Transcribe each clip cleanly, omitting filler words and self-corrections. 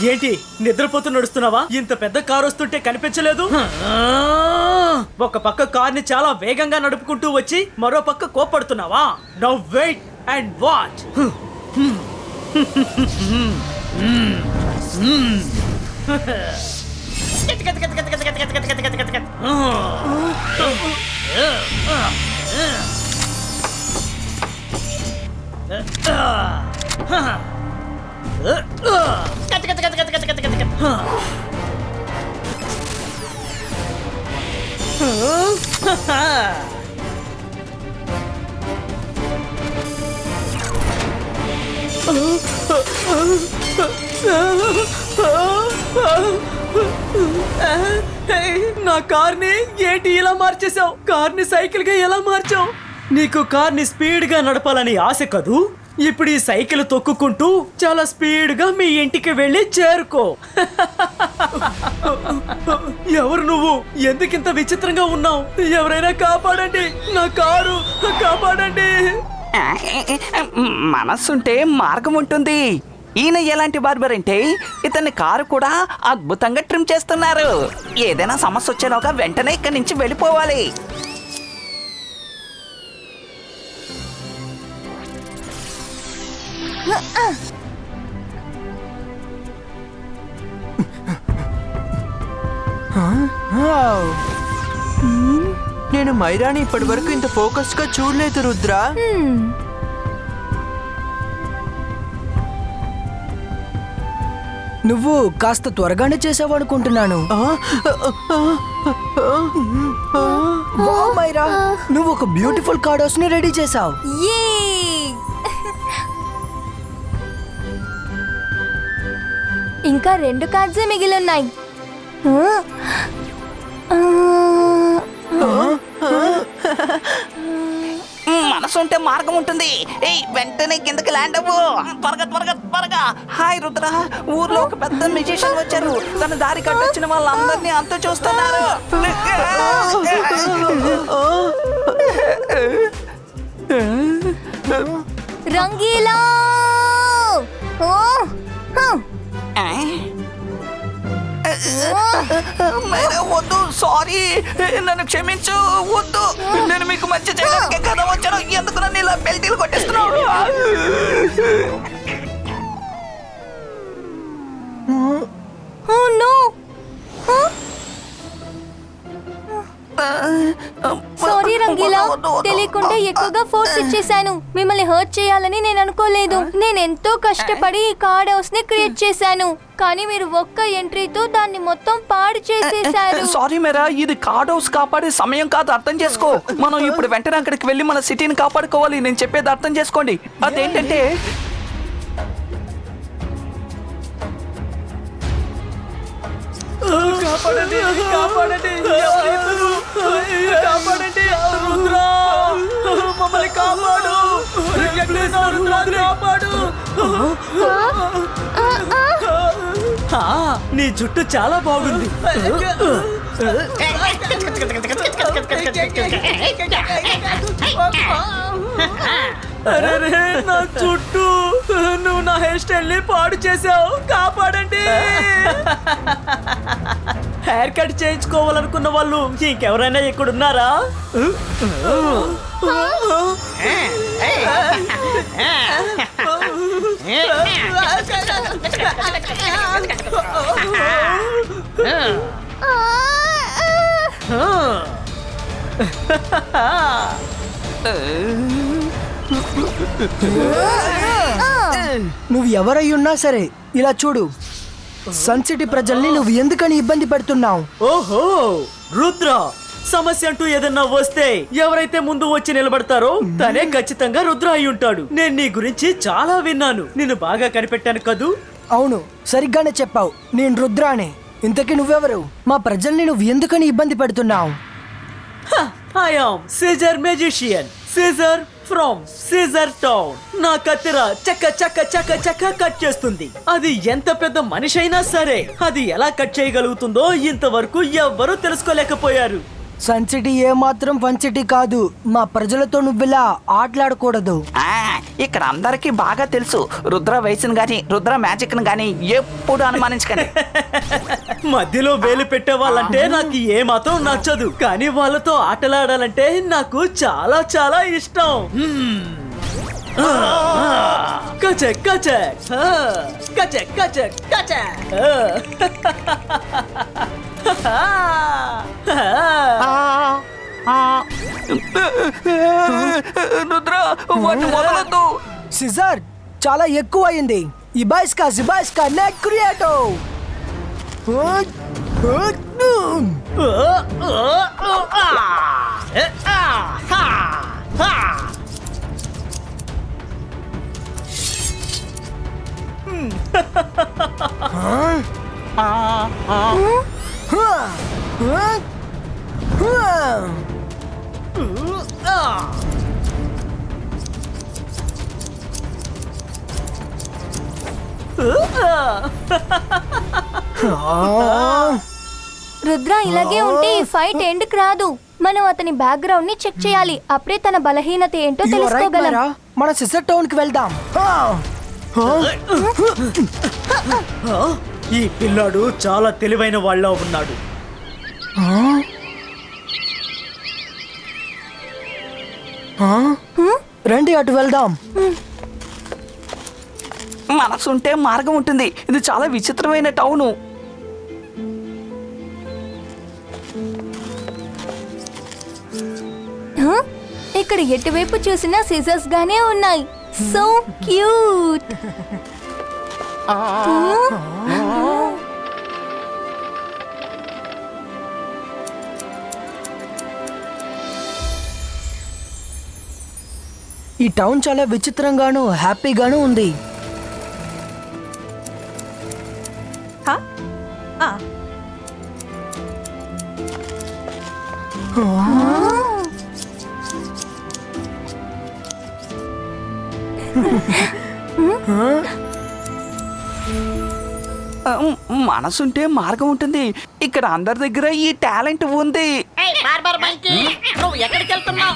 ఏంటి నిద్రపోతూ నడుస్తున్నావా? ఇంత పెద్ద కారు వస్తుంటే కనిపించలేదు? ఒక పక్క కార్ని చాలా వేగంగా నడుపుకుంటూ వచ్చి మరో పక్క కోపడుతున్నావా? Now wait and watch. నా కార్ని ఏంటి ఇలా మార్చేసావు? కార్ని సైకిల్ గా ఎలా మార్చావు? నీకు కార్ని స్పీడ్ గా నడపాలని ఆశ కదూ? ఇప్పుడు ఈ సైకిల్ తొక్కుకుంటూ చాలా స్పీడ్ గా మీ ఇంటికి వెళ్ళి చేరుకో. ఎవరు నువ్వు? ఎందుకింత విచిత్రంగా ఉన్నావు? ఎవరైనా కాపాడండి, నా కారు కాపాడండి. మనస్సుంటే మార్గం ఉంటుంది. ఈయన ఎలాంటి బార్బర్ అంటే ఇతని కారు కూడా అద్భుతంగా ట్రిమ్ చేస్తున్నారు. ఏదైనా సమస్య వచ్చేలోగా వెంటనే ఇక్కడి నుంచి వెళ్ళిపోవాలి. నేను మైరాని ఇప్పటి వరకు ఇంత ఫోకస్ గా చూడలేదు రుద్ర. నువ్వు కాస్త త్వరగానే చేసావు అనుకుంటున్నాను. మైరా, నువ్వు ఒక బ్యూటిఫుల్ కార్డోస్ ని రెడీ చేసావు. ఇంకా 2 కార్డ్సే మిగిలిన్నాయి. మనసుంటే మార్గం ఉంటుంది. వెంటనే కిందకి ల్యాండ్ అవ్వు. త్వరగా త్వరగా త్వరగా. హాయ్ రుద్ర, ఊర్లో ఒక పెద్ద మ్యూజిషియన్ వచ్చారు. తన దారి కట్టొచ్చిన వాళ్ళందరినీ అంత చూస్తున్నారు. రంగీలా, వద్దు, సారీ, నన్ను క్షమించు. వద్దు, నేను మీకు మంచి చేయడానికి కదా వచ్చాను. ఎందుకు నన్ను ఇలా బెల్టీలు కొట్టేస్తున్నావు? సారీ రంగీలా, తెలియకుండా ఎక్కువగా ఫోర్స్ ఇచ్చేసాను. మిమ్మల్ని హర్ట్ చేయాలని నేను అనుకోలేదు. నేను ఎంతో కష్టపడి ఈ కార్డ్ హౌస్ ని క్రియేట్ చేశాను, కానీ మీరు ఒక్క ఎంట్రీతో దాన్ని మొత్తం పాడు చేసేశారు. సారీ మేరా, ఇది కార్డ్ హౌస్ కాపాడే సమయం కాదు, అర్థం చేసుకో. మనం ఇప్పుడు వెంటనే అక్కడికి వెళ్ళి మన సిటీని కాపాడుకోవాలి. నేను చెప్పేది అర్థం చేసుకోండి. అదేంటంటే కాపాడండి, కాపాడండి, కాపాడండి. రుద్ర, మమ్మల్ని కాపాడు. కాపాడు. నీ జుట్టు చాలా బాగుంది. అరే నా చుట్టూ, నువ్వు నా హెయిర్ స్టైల్ ని పాడు చేసావు. కాపాడండి. హెయిర్ కట్ చేయించుకోవాలనుకున్న వాళ్ళు ఇంకెవరైనా ఇక్కడున్నారా? నువ్వు ఎవరై ఉన్నా సరే ఇలా చూడు. సన్ సిటీ ప్రజల్ని నువ్వు ఎందుకని ఇబ్బంది పెడుతున్నావు? ఓహో రుద్ర, సమస్య అంటూ ఏదన్నా వస్తే ఎవరైతే ముందు వచ్చి నిలబడతారో తనే ఖచ్చితంగా రుద్ర అయి ఉంటాడు. నేను నీ గురించి చాలా విన్నాను. నిన్ను బాగా కనిపెట్టాను కదూ. అవును, సరిగ్గానే చెప్పావు. నేను రుద్రానే. ఇంతకీ నువ్వెవరు? మా ప్రజల్ని నువ్వు ఎందుకని ఇబ్బంది పెడుతున్నావు? I am scissor magician, scissor from scissor town. నా కత్తెర చక్క చక్క చక్క చక్క కట్ చేస్తుంది. అది ఎంత పెద్ద మనిషి అయినా సరే అది ఎలా కట్ చేయగలుగుతుందో ఇంతవరకు ఎవ్వరూ తెలుసుకోలేకపోయారు. సన్ సిటీ ఏమాత్రం ఫన్ సిటీ కాదు. మా ప్రజలతో నువ్విలా ఆటలాడకూడదు. ఇక్కడ అందరికీ బాగా తెలుసు, రుద్ర వయసును గాని రుద్ర మ్యాజిక్ ను గాని ఎప్పుడు అనుమానించకండి. మధ్యలో వేలు పెట్టే వాళ్ళంటే నాకు ఏ మాత్రం నచ్చదు, కానీ వాళ్ళతో ఆటలాడాలంటే నాకు చాలా చాలా ఇష్టం. కచక్ కచక్ కచక్ కచక్ కచక్. రుద్ర వాటిని వదలొద్దు. సిజర్ చాలా ఎక్కువ అయింది. ఇబాయిస్కా నెక్ క్రియేటో. రుద్ర ఇలాగే ఉంటే ఈ ఫైట్ ఎండ్కి రాదు. మనం అతని బ్యాక్గ్రౌండ్ ని చెక్ చేయాలి. అప్పుడే తన బలహీనత ఏంటో తెలుసుకోగలం. మన సిజర్ టౌన్ కి వెళ్దాం. ఈ పిల్లాడు చాలా తెలివైన వాళ్ళ ఉన్నాడు. రండి అటు వెళ్దాం. మనసుంటే మార్గం ఉంటుంది. ఇది చాలా విచిత్రమైన టౌను. ఇక్కడ ఎటువైపు చూసినా సీజర్స్ గానే ఉన్నాయి. So cute. ఈ టౌన్ చాలా విచిత్రంగాను హ్యాపీగాను ఉంది. మనసుంటే మార్గం ఉంటుంది. ఇక్కడ అందరి దగ్గర ఈ టాలెంట్ ఉంది. నువ్వు ఎక్కడికి వెళ్తున్నావు?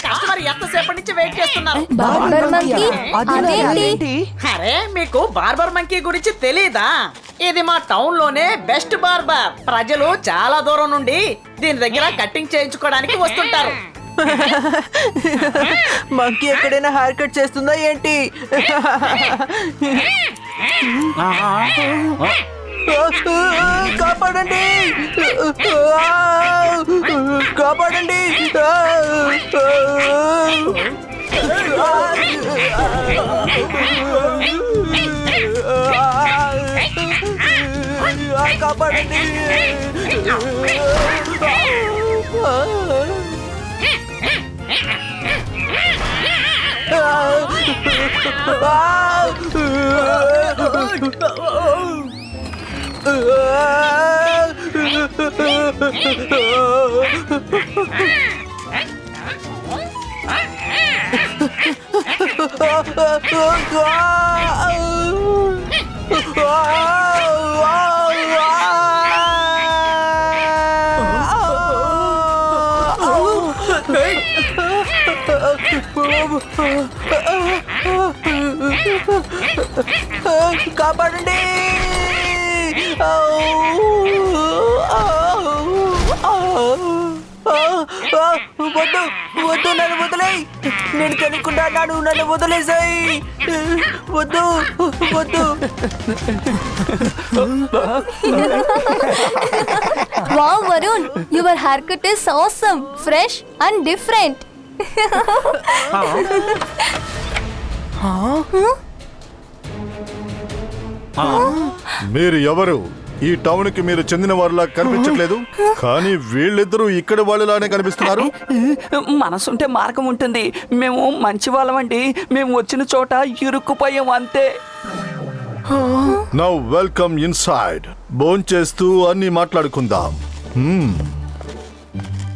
కస్టమర్ ఎంతసేపటి నుంచి వెయిట్ చేస్తున్నారు? బార్బర్ మంకీ అదేంటి? అరే మీకు బార్బర్ మంకీ గురించి తెలీదా? ఇది మా టౌన్ లోనే బెస్ట్ బార్బర్. ప్రజలు చాలా దూరం నుండి దీని దగ్గర కట్టింగ్ చేయించుకోవడానికి వస్తుంటారు. మంకీ ఎక్కడైనా హెయిర్ కట్ చేస్తుందా ఏంటి? కాపాడండి, కాపాడండి. కాపాడండి. కాపాడండి. వద్దు వద్దు, నన్ను వదిలేయ్. నేను కనుక్కుంటాను, నన్ను వదిలేసాయి. వద్దు వద్దు. Wow Varun, your hair cut is awesome, fresh and different. మీరు ఎవరు? ఈ టౌన్ కి మీరు చెందిన వారిలా కనిపించట్లేదు, కానీ వీళ్ళిద్దరూ ఇక్కడ వాళ్ళలానే కనిపిస్తున్నారు. మనసుంటే మార్గం ఉంటుంది. మేము మంచి వాళ్ళమండి. మేము వచ్చిన చోట ఇరుక్కుపోయాం అంతే. Now welcome inside. భోంచేస్తూ అన్ని మాట్లాడుకుందాం.